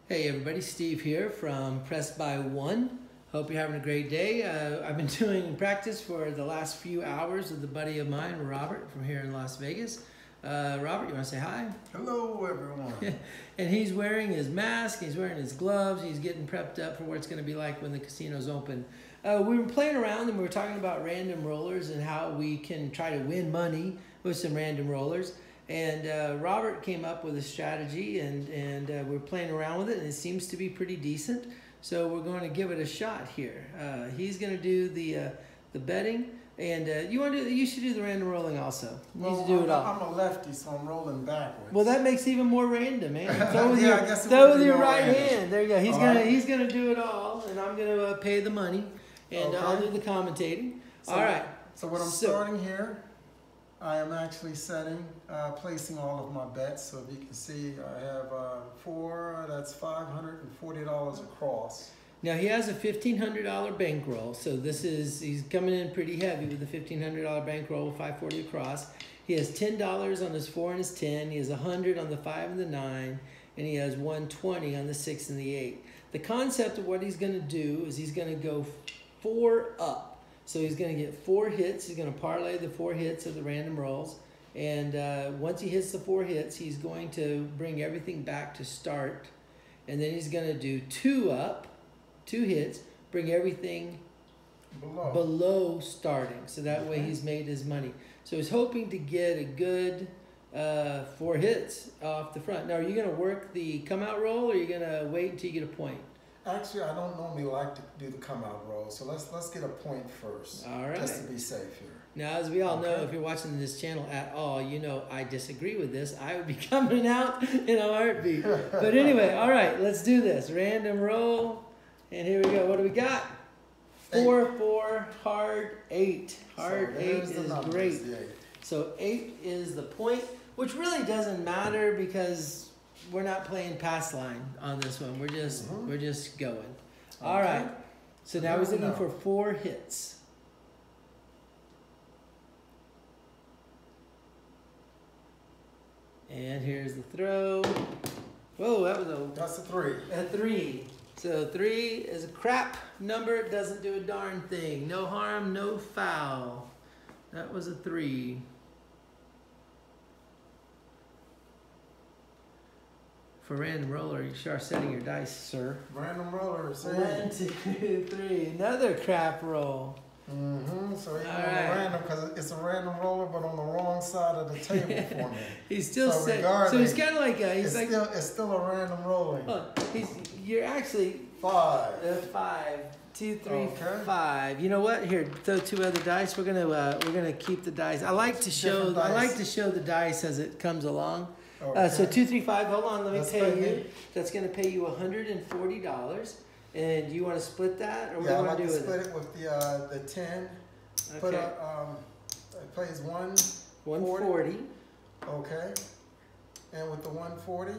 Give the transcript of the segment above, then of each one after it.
Hey everybody, Steve here from Press by One. Hope you're having a great day. I've been doing practice for the last few hours with a buddy of mine, Robert, from here in Las Vegas. Robert, you want to say hi? Hello everyone. And he's wearing his mask, he's wearing his gloves, he's getting prepped up for what it's going to be like when the casino's open. We were playing around and we were talking about random rollers and how we can try to win money with some random rollers. And Robert came up with a strategy and we're playing around with it and it seems to be pretty decent. So we're going to give it a shot here. He's going to do the betting and you should do the random rolling also. You need to do it all. I'm a lefty, so I'm rolling backwards. Well, that makes it even more random, man. Throw with Yeah, I guess it throw would with be your more right random. hand. There you go. He's All gonna right. he's gonna do it all, and I'm gonna pay the money, and Okay. I'll do the commentating. So- All right. So what I'm starting here, I am actually placing all of my bets. So if you can see, I have that's $540 across. Now he has a $1,500 bankroll, so he's coming in pretty heavy with a $1,500 bankroll with $540 across. He has $10 on his 4 and his 10. He has $100 on the 5 and the 9, and he has $120 on the 6 and the 8. The concept of what he's going to do is he's going to go 4 up. So he's going to get 4 hits. He's going to parlay the 4 hits of the random rolls, and once he hits the 4 hits, he's going to bring everything back to start, and then he's going to do 2 up. 2 hits, bring everything below starting. So that way he's made his money. So he's hoping to get a good 4 hits off the front. Now, are you going to work the come out roll or are you going to wait until you get a point? Actually, I don't normally like to do the come out roll, so let's get a point first. All right. Just to be safe here. Now, as we all know, if you're watching this channel at all, you know I disagree with this. I would be coming out in a heartbeat. But anyway, all right, let's do this. Random roll. And here we go. What do we got? 4, 4, hard 8. Hard 8 is great. So 8 is the point, which really doesn't matter because we're not playing pass line on this one. We're just going. All right. So now he's looking for 4 hits. And here's the throw. Whoa, That's a 3. A 3. So 3 is a crap number. It doesn't do a darn thing. No harm, no foul. That was a 3. For random roller, you start setting your dice, sir. Random roller. 1, 2, 3. Another crap roll. So even on the random, because it's a random roller, but on the wrong side of the table for me. He's still So set. regardless, So he's kind of like it's still a random rolling. You're actually 5. 5, 2, 3, Okay. 5. You know what? Here, throw 2 other dice. We're gonna keep the dice. I like to show the dice as it comes along. Okay. So 2, 3, 5. Hold on, let me That's pay fine. you. That's gonna pay you $140. And you want to split that, or what do you Yeah, I want like to to do with split it? it with the 10. Okay. Put it plays 140. Okay. And with the 140,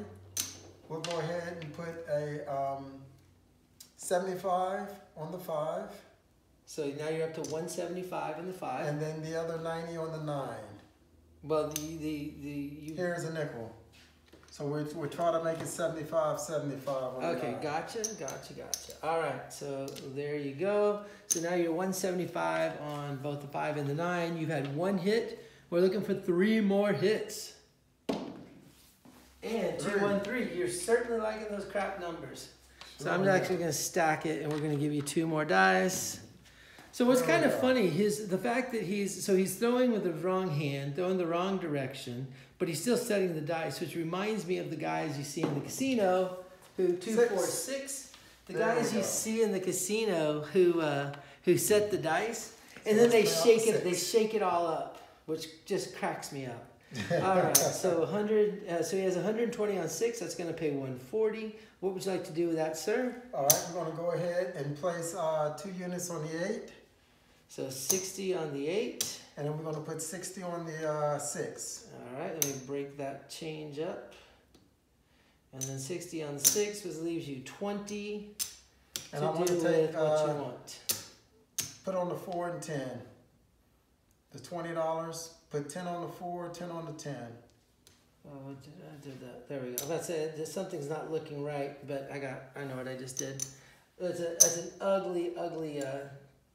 we'll go ahead and put a 75 on the 5. So now you're up to 175 in the 5. And then the other 90 on the 9. Well, Here's a nickel. So we're trying to make it 75, 75 on the Okay, 9. gotcha. All right, so there you go. So now you're 175 on both the 5 and the 9. You've had 1 hit. We're looking for 3 more hits. And 2, 1, 3. You're certainly liking those crap numbers. So I'm actually going to stack it, and we're going to give you 2 more dice. So what's kind of funny is the fact that he's throwing with the wrong hand, throwing the wrong direction, but he's still setting the dice, which reminds me of the guys you see in the casino who 2, 4, 6. The guys you see in the casino who set the dice, and then they shake it. They shake it all up, which just cracks me up. All right, so 100. So he has 120 on 6. That's going to pay 140. What would you like to do with that, sir? All right, we're going to go ahead and place 2 units on the 8. So 60 on the 8. And then we're going to put 60 on the 6. All right, let me break that change up. And then 60 on the 6, which leaves you 20 And to I'm going do to take, with what you want. put on the 4 and 10. The $20, put 10 on the 4, 10 on the 10. We'll I did that. There we go. I'm about to say something's not looking right, but I know what I just did. That's an ugly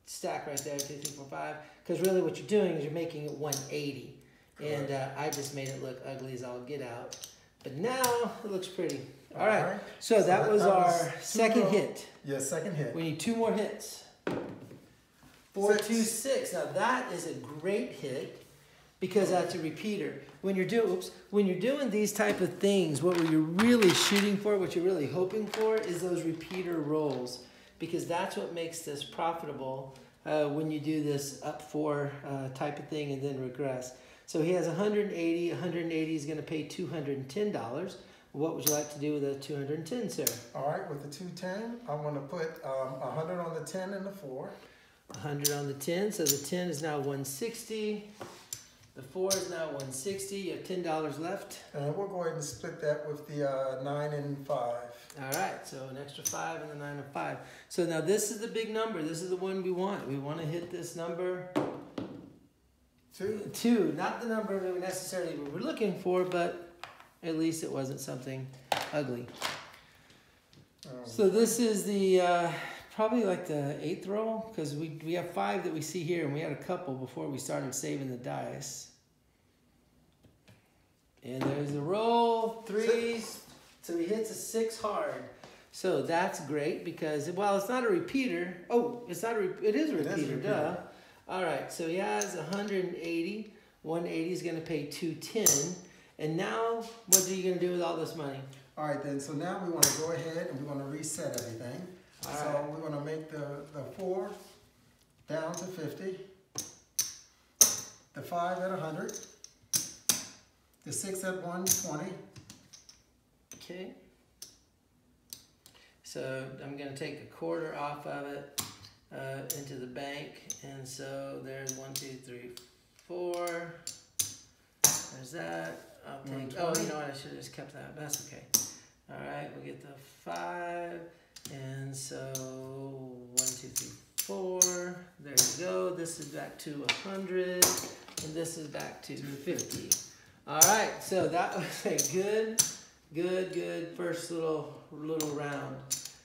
stack right there, 2, 3, 4, 5. Because really what you're doing is you're making it 180. And I just made it look ugly as all get out. But now it looks pretty. All right. So that was our second hit. Yeah, second hit. We need 2 more hits. 4, 2, 6. Now that is a great hit because that's a repeater. When you're doing these type of things, what you're really shooting for, what you're really hoping for, is those repeater rolls, because that's what makes this profitable when you do this up 4 type of thing and then regress. So he has 180. 180 is going to pay $210. What would you like to do with the 210, sir? All right, with the 210, I'm going to put 100 on the 10 and the 4. 100 on the 10, so the 10 is now 160. The 4 is now 160. You have $10 left. And we'll go ahead and split that with the 9 and 5. All right, so an extra 5 and the 9 and 5. So now this is the big number. This is the one we want. We want to hit this number 2. Not the number we necessarily were looking for, but at least it wasn't something ugly. So this is the probably like the 8th roll, because we have 5 that we see here, and we had a couple before we started saving the dice. And there's a roll, 3s, so he hits a 6 hard. So that's great because, well, it's not a repeater. Oh, it is a repeater, duh. All right, so he has 180. 180 is going to pay 210. And now, what are you going to do with all this money? All right, then. So now we want to go ahead and we're going to reset everything. So we're going to make the 4 down to 50. The 5 at 100. The 6 at 120. Okay. So I'm going to take a quarter off of it into the bank. And so there's 1, 2, 3, 4. There's that. I'll take, oh, you know what? I should have just kept that. That's okay. All right, we'll get the 5. And so 1, 2, 3, 4. There you go. This is back to 100. And this is back to 50. All right, so that was a good first little round.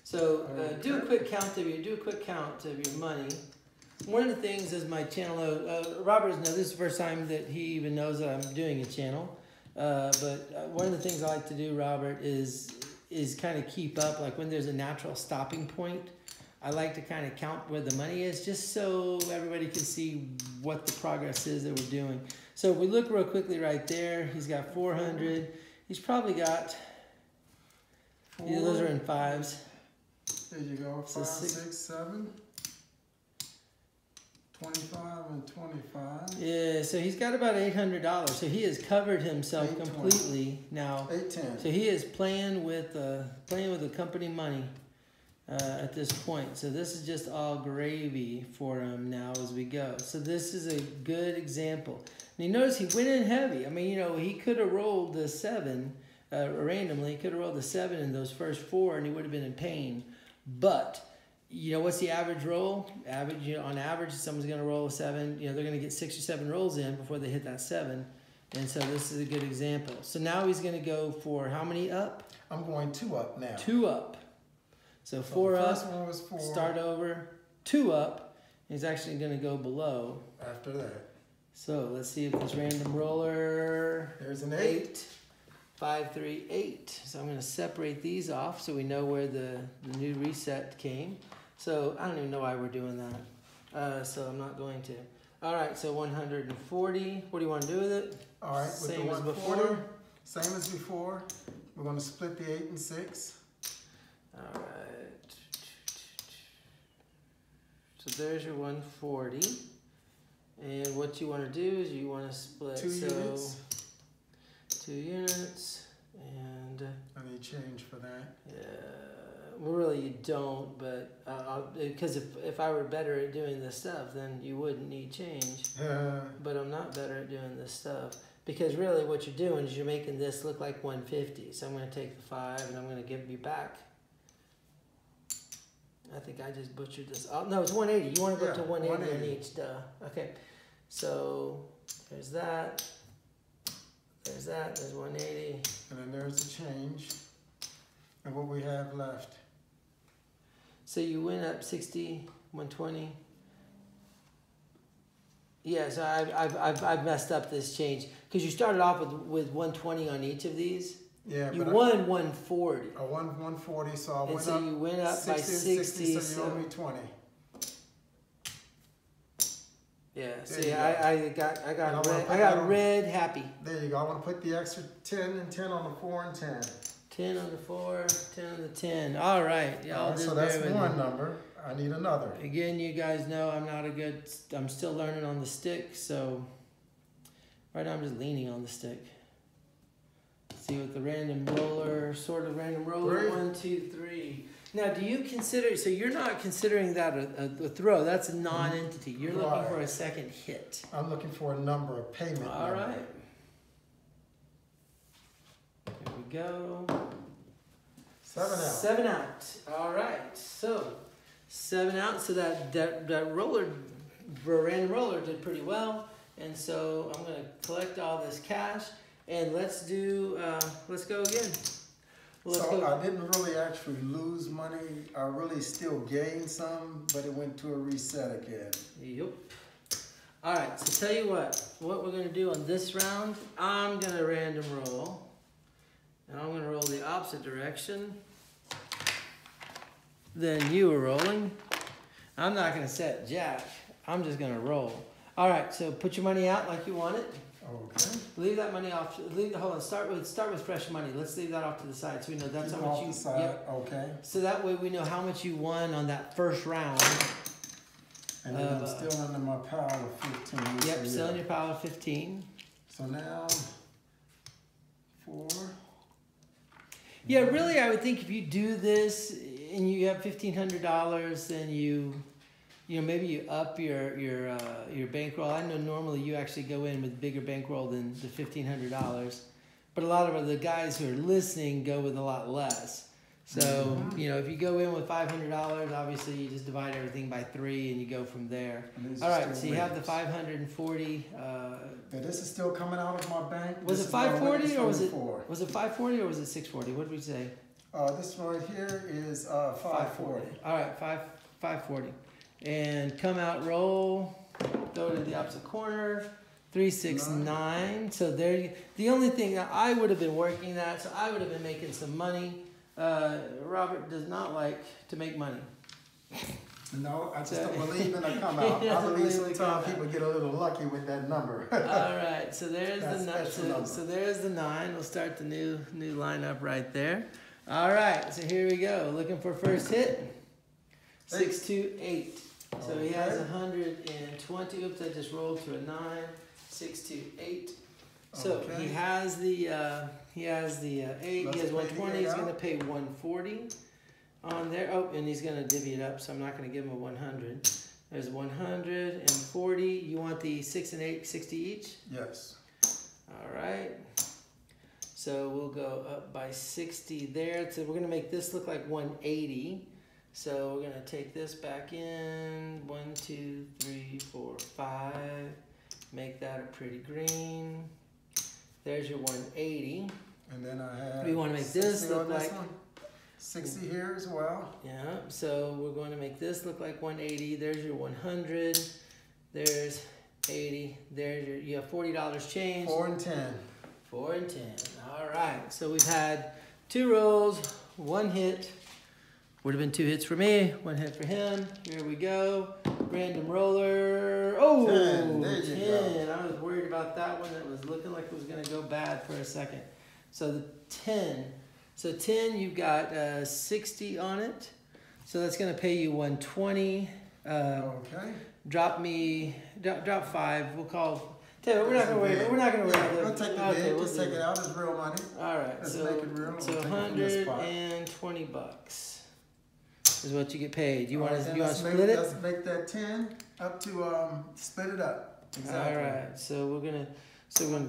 So do a quick count of your money. One of the things is my channel. Robert knows this is the first time that he even knows that I'm doing a channel. But one of the things I like to do, Robert, is kind of keep up. Like when there's a natural stopping point, I like to kind of count where the money is, just so everybody can see what the progress is that we're doing. So if we look real quickly right there, he's got 400. He's probably got, yeah, those are in 5s. There you go, 5, 6, 7. 25 and 25. Yeah, so he's got about $800. So he has covered himself completely now. 810. So he is playing with the company money at this point. So this is just all gravy for him now as we go. So this is a good example. And you notice he went in heavy. I mean, you know, he could have rolled the 7 randomly. He could have rolled the 7 in those first 4, and he would have been in pain. But you know, what's the average roll? On average, someone's going to roll a 7. You know, they're going to get 6 or 7 rolls in before they hit that 7. And so this is a good example. So now he's going to go for how many up? I'm going 2 up now. 2 up. So 4 the up. first one was 4. Start over. 2 up. He's actually going to go below. After that. So let's see if this random roller. There's an 8. 5, 3, 8. So I'm going to separate these off so we know where the new reset came. So I don't even know why we're doing that. So I'm not going to. All right, so 140. What do you want to do with it? All right, with same the as before. Same as before. We're going to split the 8 and 6. All right. So there's your 140. And what you want to do is you want to split 2 units. 2 units. And I need change for that. Yeah. Well, really, you don't, but because if I were better at doing this stuff, then you wouldn't need change. But I'm not better at doing this stuff because really, what you're doing is you're making this look like 150. So I'm going to take the 5 and I'm going to give you back. I think I just butchered this. Oh no, it's 180. You want to go up to 180 on each, duh. Okay, so there's that. There's that, there's 180. And then there's the change. And what we have left. So you went up 60, 120. Yeah, so I've messed up this change because you started off with 120 on each of these. Yeah, you but won 140. 140, so I and went so up. You went up 60 by 60. So you owe me 20. Yeah. See, I got red happy. There you go. I want to put the extra 10 and 10 on the 4 and 10. 10 on the 4, 10 on the 10. All right, y'all. So that's one number. I need another. Again, you guys know I'm still learning on the stick, so right now I'm just leaning on the stick. See with the random roller, sort of random roller, 3. 1, 2, 3. Now, do you consider, so you're not considering that a throw, that's a non-entity. You're looking for a second hit. I'm looking for a number, a payment All number. right. There we go. 7 out. 7 out. All right. So 7 out. So that roller, random roller, did pretty well. And so I'm gonna collect all this cash and let's go again. I didn't really actually lose money. I really still gained some, but it went to a reset again. Yep. All right. So tell you what we're gonna do on this round. I'm gonna random roll. And I'm going to roll the opposite direction than you were rolling. I'm not going to set jack. I'm just going to roll. All right, so put your money out like you want it. Okay. Leave that money off. Hold on. Start with fresh money. Let's leave that off to the side so we know that's Keep how much off you. the side. Yep. Okay. So that way we know how much you won on that first round. And then I'm still under my pile of 15. Yep, still in your pile of 15. So now 4. Yeah, really, I would think if you do this and you have $1,500, then you maybe you up your bankroll. I know normally you actually go in with bigger bankroll than the $1,500, but a lot of the guys who are listening go with a lot less. So if you go in with $500, obviously you just divide everything by 3 and you go from there. All right, so you have the 540. Yeah, this is still coming out of my bank. Was it 540 or was it 540 or was it 640? What did we say? This right here is 540. All right, 540. And come out, roll, go to the opposite corner, 3, 6, 9. So there, the only thing I would have been working that, so I would have been making some money. Robert does not like to make money. No, I just don't believe in a come out. I believe sometimes people get a little lucky with that number. All right, so there's so there's the 9. We'll start the new lineup right there. All right, so here we go. Looking for first hit. 6, 2, 8. So he has 120. Oops, I just rolled to a 9. 6, 2, 8. So he has the 8. He has 120. He's going to pay 140 on there. Oh, and he's going to divvy it up. So I'm not going to give him a 100. There's 140. You want the 6 and 8, 60 each? Yes. All right. So we'll go up by 60 there. So we're going to make this look like 180. So we're going to take this back in. 1, 2, 3, 4, 5. Make that a pretty green. There's your 180. And then I have. We want to make this look like 60 here as well. Yeah. So we're going to make this look like 180. There's your 100. There's 80. There's you have $40 change. 4 and 10. 4 and 10. All right. So we've had 2 rolls, 1 hit. Would have been 2 hits for me, 1 hit for him. Here we go. Random roller. Oh, 10. There you 10. I was worried about that one. That was looking like it was going to go bad for a second. So the 10. So 10, you've got 60 on it. So that's going to pay you 120. Okay. Drop 5. We'll call. Tell you what, we're not going to worry. We're not going to worry. We'll take the bid. We'll take it out as real money. All right. Let's so make it real. So $120 is what you get paid. You want to split it? Let's make that 10 up to split it up. Exactly. All right. So we're gonna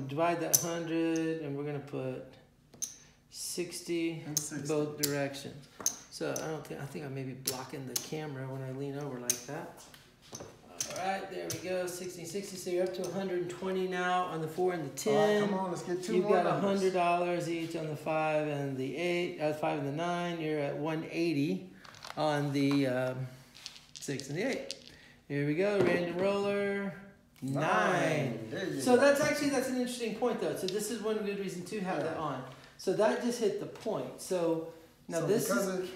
divide that 100 and we're gonna put 60 both directions. So I think I may be blocking the camera when I lean over like that. right, there we go. 16, 60. So you're up to 120 now on the 4 and the 10. All right, come on, let's get two You've more got numbers. $100 each on the 5 and the 8. 5 and the 9. You're at 180 on the 6 and the 8. Here we go. Random roller. 9. There you So go. that's an interesting point though. So this is one good reason to have that on. So that just hit the point. So now So this because is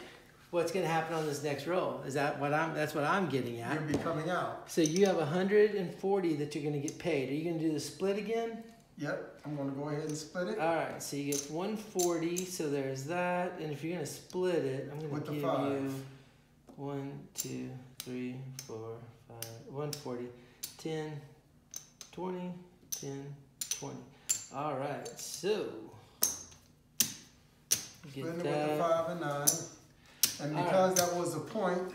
what's going to happen on this next roll. Is that what that's what I'm getting at? you'll be coming out. So you have 140 that you're going to get paid. Are you going to do the split again? Yep, I'm going to go ahead and split it. All right. So you get 140. So there's that. And if you're going to split it, I'm going With to the give 5. you 1, 2, 3, 4, 5, 140, 10, 20, 10, 20. All right. So get Splitting it that. with the 5 and 9. And All because that was a point,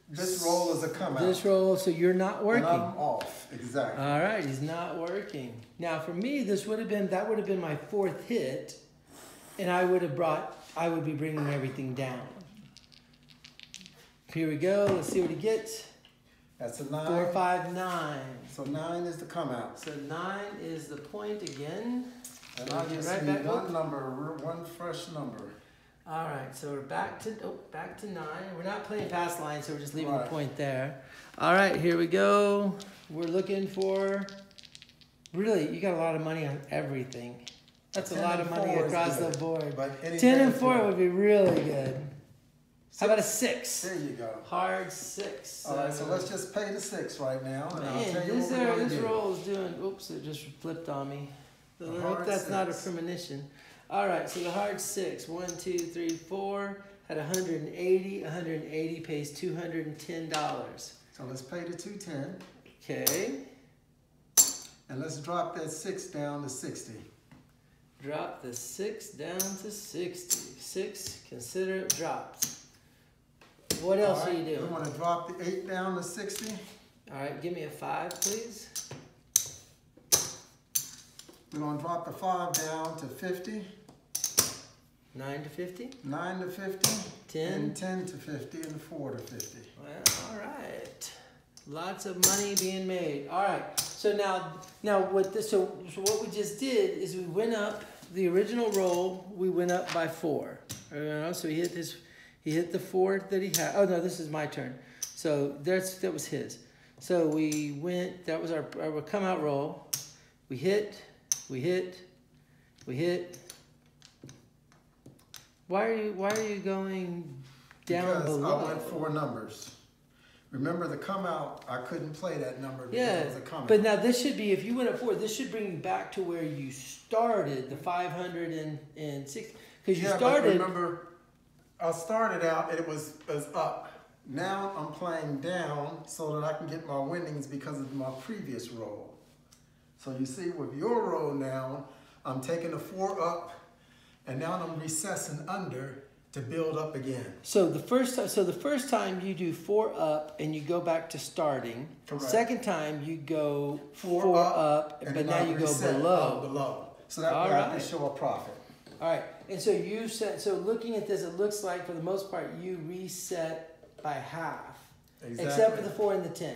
this roll is a come out. This roll, so you're not working. And I'm off, exactly. All right, he's not working. Now for me, that would have been my 4th hit, and I would be bringing everything down. Here we go. Let's see what he gets. That's a 9. 4, 5, 9. So 9 is the come out. So 9 is the point again. And I just Right need back up. one number, one fresh number. All right, so we're back to 9. We're not playing past line, so we're just leaving the point there. All right, here we go. We're looking for. Really, you got a lot of money on everything. That's a 10 lot of and money 4 is across good, the board. But 10 and 4 would be really good. How about a 6? There you go. Hard 6. All right, so let's just pay the 6 right now, and I'll Man, tell you what we're going to this do. roll is doing. Oops, it just flipped on me. I The hope hard that's not a 6. premonition. All right, so the hard 6. 1, 2, 3, 4. Had 180. 180 pays $210. So let's pay the 210, Okay. and let's drop that 6 down to 60. Drop the 6 down to 60. 6, consider it dropped. What else are you We doing? want to drop the 8 down to 60. All right, give me a 5, please. We're going to drop the 5 down to 50. 9 to 50. 9 to 50. 10. And 10 to 50, and 4 to 50. Well, all right. Lots of money being made. All right. So now what this? So what we just did is we went up the original roll. We went up by 4. So he hit the 4 that he had. Oh no, this is my turn. So that was his. So we went. That was our come out roll. We hit. We hit. We hit. Why are you going down Because below? I went 4 numbers. Remember the come out, I couldn't play that number because Yeah, it was a come but out. now this should be, if you went up 4, this should bring you back to where you started, the 506, because you But started. remember, I started out and it was up. Now I'm playing down so that I can get my winnings because of my previous roll. So you see, with your roll now, I'm taking the 4 up, and now I'm recessing under to build up again. So the first time you do 4 up and you go back to starting. Correct. Second time you go 4 up, and but then now I you go reset below. below. So that All way I can right. show a profit. All right, and so you said, so looking at this, it looks like for the most part you reset by half, Exactly. except for the 4 and the 10.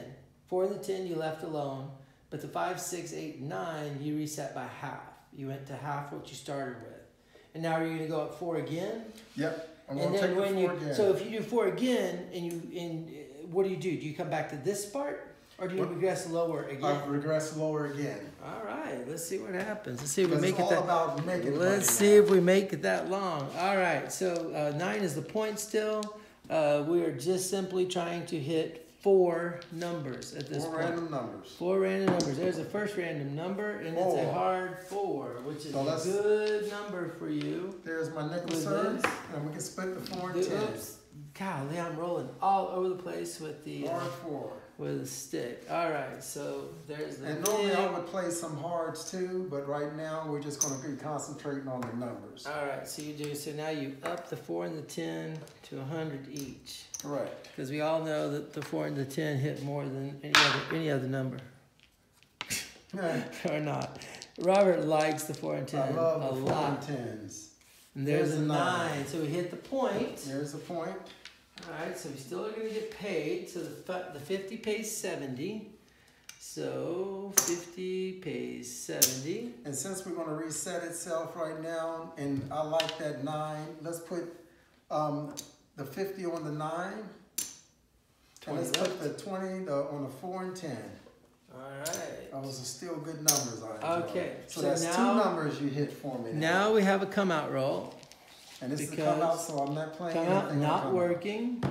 4 and the 10 you left alone, but the 5, 6, 8, 9 you reset by half. You went to half what you started with, and now are you going to go up 4 again? Yep. I'm And going to then take the when 4 again. so if you do 4 again, what do? Do you come back to this part, or do you regress lower again? I regress lower again. All right, let's see what happens. Let's see if we Because make it's it all that. about making money Let's now. see if we make it that long. All right, so 9 is the point still. We are just simply trying to hit 4 numbers at this 4 point. random numbers. 4 random numbers. There's the first random number, and it's a 4. hard 4, which is So a let's- good number for you. There's my nickel With serves, this. and we can split the 4 and 10. Oops. Golly, I'm rolling all over the place with the Hard 4. with a stick. All right, so there's the And normally I big. would play some hards too, but right now we're just going to be concentrating on the numbers. All right, so you do. So now you up the 4 and the 10 to 100 each, Correct. because we all know that the 4 and the 10 hit more than any other number, or not. Robert likes the 4 and 10 I love a the 4 lot. and 10s. And there's There's a a 9. 9. So we hit the point. There's a point. All right, so we still are going to get paid. So the 50 pays 70. So 50 pays 70. And since we're gonna reset itself right now, and I like that 9, let's put the 50 on the 9. And let's put the 20 on the 4 and 10. Alright. Those are still good numbers, I enjoy. Okay. So that's now, 2 numbers you hit for me. Now we have a come out roll. And this is the come out, so I'm not playing come anything. Out, not working.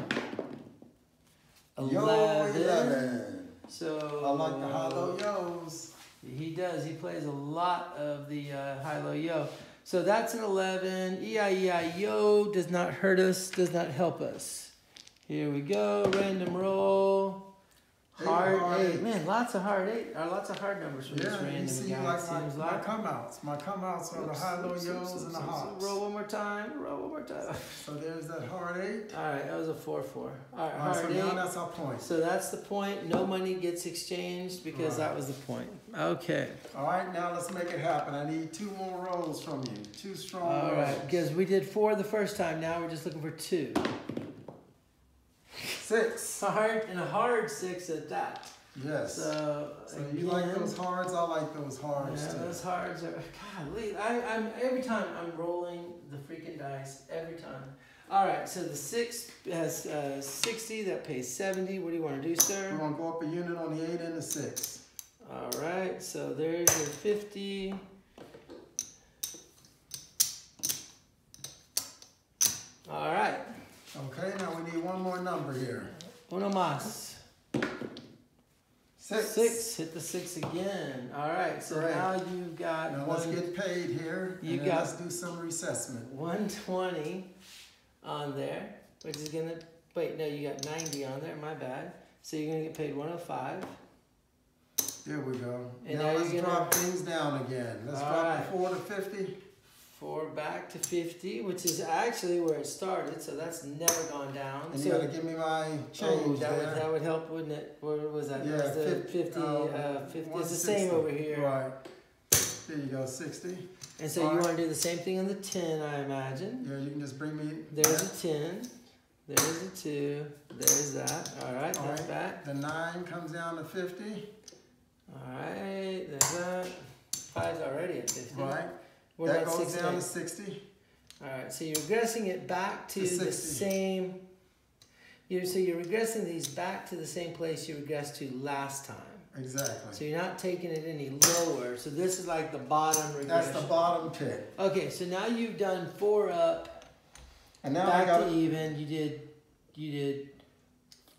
11. Yo, 11. So I like the high-low yos. He does. He plays a lot of the high-low yo. So that's an 11. E-I-E-I-yo does not hurt us, does not help us. Here we go. Random roll. Hard 8. Man, lots of hard 8. Lots of hard numbers from this random you see, guy. like my come-outs. My come-outs are the high-low yos and the hops. Roll one more time. Roll one more time. So there's that hard 8. All right, that was a 4-4. All right, All right, so hard 8. now that's our point. So that's the point. No money gets exchanged because that was the point. Okay. All right, now let's make it happen. I need 2 more rolls from you. 2 strong rolls. All right, because we did 4 the first time. Now we're just looking for 2. 6. Hard and a hard 6 at that. Yes. So you like those hards? I like those hards too. Those hards are. Golly, I'm every time I'm rolling the freaking dice. Every time. All right. So the 6 has 60. That pays 70. What do you want to do, sir? We're gonna go up a unit on the 8 and the 6. All right. So there's your 50. All right. Okay. Now we need one more number here. Uno más. 6. 6. Hit the 6 again. All right. So now you've got. Now let's get paid here. Let's do some reassessment. 120 on there, which is gonna. Wait, no, you got 90 on there. My bad. So you're gonna get paid 105. There we go. And now let's drop things down again. Let's drop the 4 to 50. 4 back to 50, which is actually where it started, so that's never gone down. And you gotta give me my change there. That would help, wouldn't it? What was that? Yeah, was the 50. 50. It's the same over here. Right. There you go, 60. And so you want to do the same thing on the 10, I imagine. Yeah, you can just bring me. There's a 10. There's a 2. There's that. All right, that's back. The 9 comes down to 50. All right, there's that. 5's already at 50. Right. That goes down to 60. All right, so you're regressing it back to the same. So you're regressing these back to the same place you regressed to last time. Exactly. So you're not taking it any lower. So this is like the bottom regression. That's the bottom pit. Okay, so now you've done 4 up. And now back to even. You did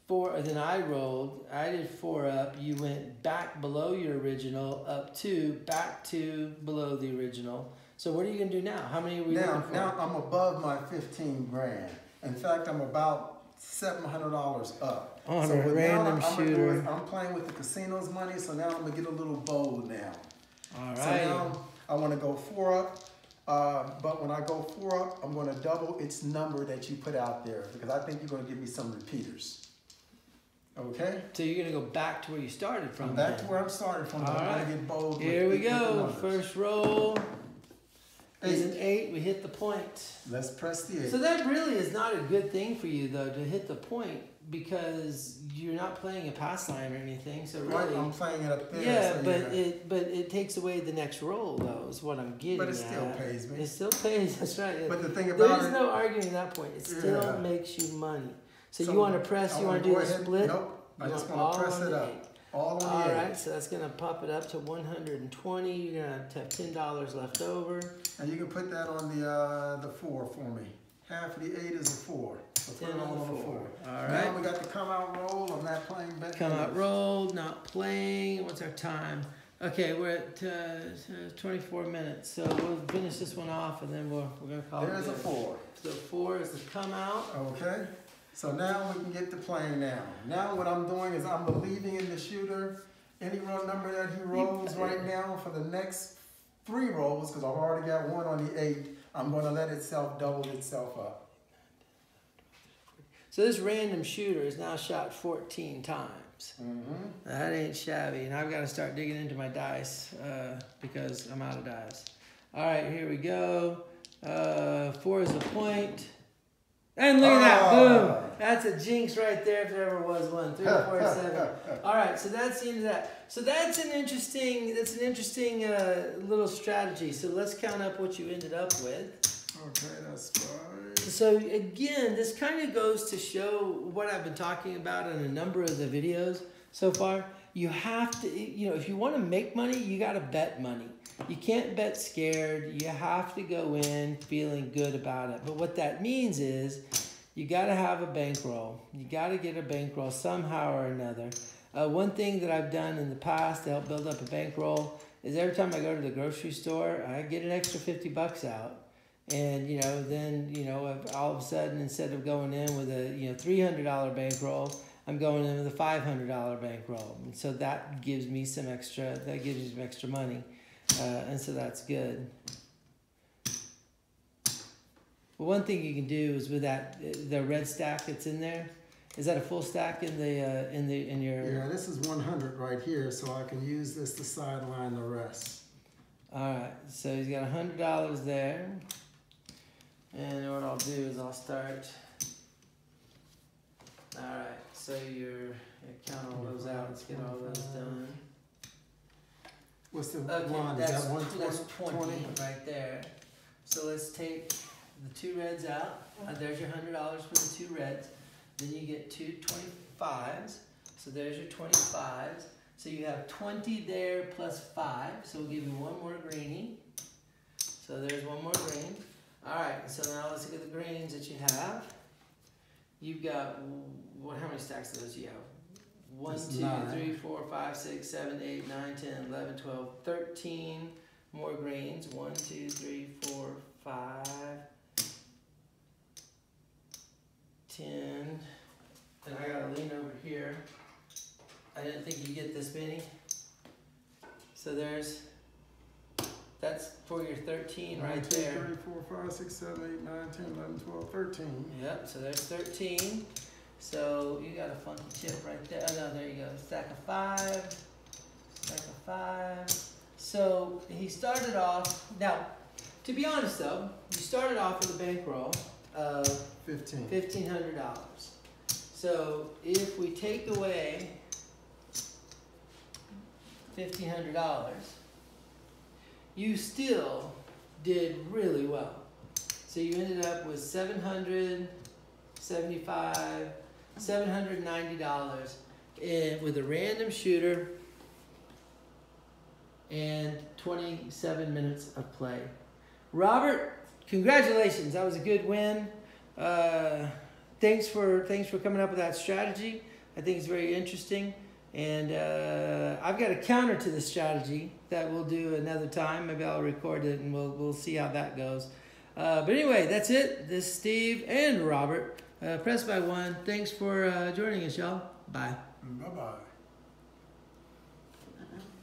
4. And then I rolled. I did 4 up. You went back below your original, up 2, back 2 below the original. So what are you gonna do now? How many are we looking for? Now I'm above my 15 grand. In fact, I'm about $700 up. On a random shooter. I'm playing with the casino's money, so now I'm gonna get a little bold now. All right. So now I want to go 4 up, but when I go 4 up, I'm gonna double its number that you put out there because I think you're gonna give me some repeaters. Okay? So you're gonna go back to where you started from. I'm back to where I'm started from. All I'm right. gonna get bold. Here we go. First roll. 8. Is an 8. We hit the point. Let's press the 8. So that really is not a good thing for you, though, to hit the point because you're not playing a pass line or anything. So really, right, I'm playing it up there. Yeah, so but it takes away the next roll, though. Is what I'm getting at. But it still pays me. It still pays. That's right. But the thing about there's no arguing that point. It still makes you money. So you want to press? You want to do the split? Nope. I just want to press it up. All on the 8. All right, so that's going to pop it up to 120. You're going to have $10 left over. And you can put that on the 4 for me. Half of the 8 is a 4. So put it on the 4. All right. Now we got the come out roll. I'm not playing back. Come out roll, not playing. What's our time? Okay, we're at 24 minutes. So we'll finish this one off and then we're going to call it. There's a 4. So 4 is the come out. Okay. So now we can get to playing now. Now what I'm doing is I'm believing in the shooter. Any roll number that he rolls right now for the next 3 rolls, because I've already got 1 on the 8, I'm going to let itself double itself up. So this random shooter is now shot 14 times. That ain't shabby. And I've got to start digging into my dice because I'm out of dice. All right, here we go. 4 is the point. And look at that, boom. That's a jinx right there if there ever was one. 347. All right, so that's the end of that. So that's an interesting little strategy. So let's count up what you ended up with. Okay, that's fine. So again, this kind of goes to show what I've been talking about in a number of the videos so far. You have to, if you want to make money, you got to bet money. You can't bet scared. You have to go in feeling good about it. But what that means is you got to have a bankroll. You got to get a bankroll somehow or another. One thing that I've done in the past to help build up a bankroll is every time I go to the grocery store, I get an extra $50 out. And, then, all of a sudden, instead of going in with a, $300 bankroll, I'm going in with a $500 bankroll. And so that gives me some extra money. And so that's good. Well, one thing you can do is with that, the red stack that's in there, is that a full stack in your? Yeah, this is 100 right here, so I can use this to sideline the rest. All right, so he's got $100 there. And what I'll do is I'll start. All right, so count all those out. Let's get all those done. What's the Okay, one? Is that 120? That's 20 right there. So let's take the two reds out. There's your $100 for the two reds. Then you get two 25s. So there's your 25s. So you have 20 there plus 5. So we'll give you one more greenie. So there's one more green. All right, so now let's look at the greens that you have. You've got, how many stacks of those do you have? 1, 2, 3, 4, 5, 6, 7, 8, 9, 10, 11, 12, 13 more greens. 1, 2, 3, 4, 5, 10. And I gotta lean over here. I didn't think you'd get this many. So that's for your 13 right there. 1, 2, 3, 4, 5, 6, 7, 8, 9, 10, 11, 12, 13. Yep, so there's 13. So you got a funky chip right there. Oh, no, there you go. Stack of 5. Stack of 5. So he started off. Now, to be honest though, you started off with a bankroll of $1,500. So if we take away $1,500, you still did really well. So you ended up with $790 with a random shooter and 27 minutes of play. Robert, congratulations. That was a good win. Thanks for coming up with that strategy. I think it's very interesting. And I've got a counter to the strategy that we'll do another time. Maybe I'll record it and we'll see how that goes. But anyway, that's it. This is Steve and Robert. Press by one. Thanks for joining us, y'all. Bye. Bye-bye.